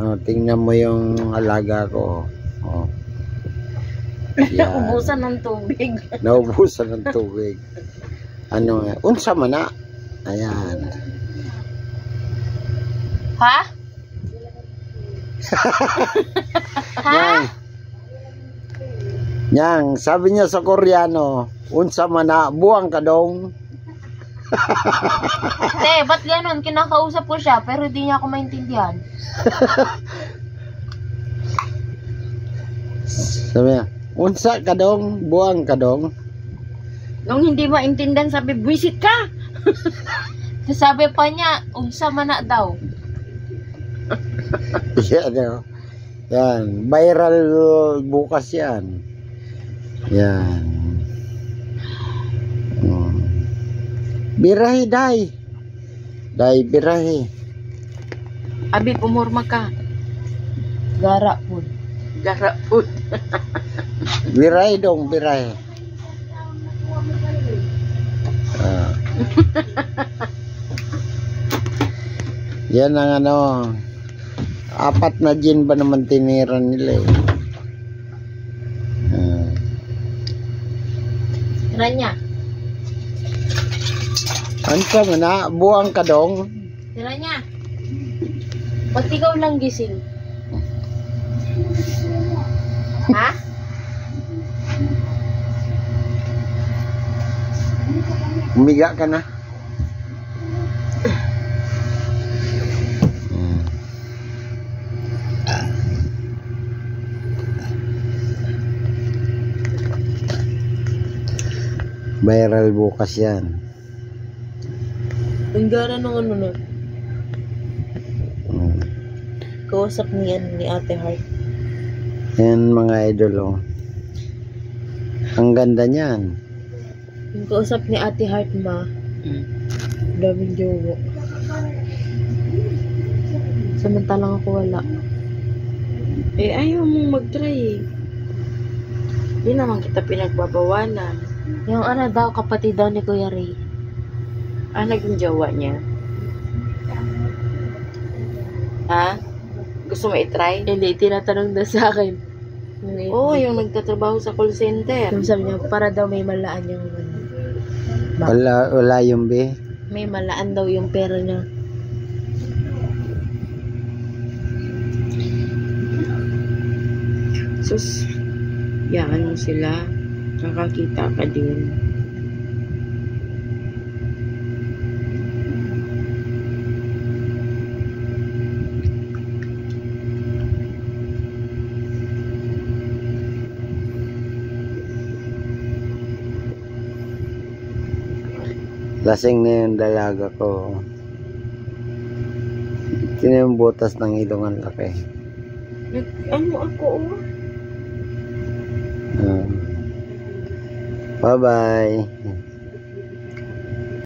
Oh, tingnan mo yung alaga ko. Oh. Naubusan ng tubig. Naubusan ng tubig. Ano nga? Unsa man na? Ayan. Ha? Ha? Yang, sabi niya sa Koreano, unsa man na, buwang ka dong. Te, ba't ganon? Kinakausap ko siya, pero di niya ako maintindihan. Sabi niya, unsa ka dong, buwang ka dong. Nung hindi maintindihan, sabi, buwisit ka! Sabi pa niya, unsa man na daw. Yan, yan, viral bukas yan. Yan. Birahe, day. Day, birahe. Abi, pumurma ka. Gara po. Gara po. Birahe dong, birahe. Yan ang ano, 4 na gin ba naman tinira nila eh. Ranya. Ansa mo na, buwang ka dong. Ranya. Ba't ikaw lang gising? Ha? Umiga ka na. Viral bukas yan. Ang gara nung ano na. Kausap ni Ate Heart. Yan mga idol oh. Ang ganda niyan. Yung kausap ni Ate Heart ma. Daming jowo. Samantalang ako wala. Eh ayaw mong mag-try eh. Di naman kita pinagbabawalan. Yung ano daw, kapatid daw ni Kuya Ray. Ah, naging jowa niya? Ha? Gusto mo i-try? Hindi, tinatanong daw sa akin. Oo, yung nagtatrabaho sa call center. Sabi niya, para daw may malaan yung Wala yung be. may malaan daw yung pera niya. Sus, yaan mo sila. Nakakita ka din. Lasing na yung dalaga ko. Tingnan yung butas ng ilong ang laki. Ano ako oh? Bye bye.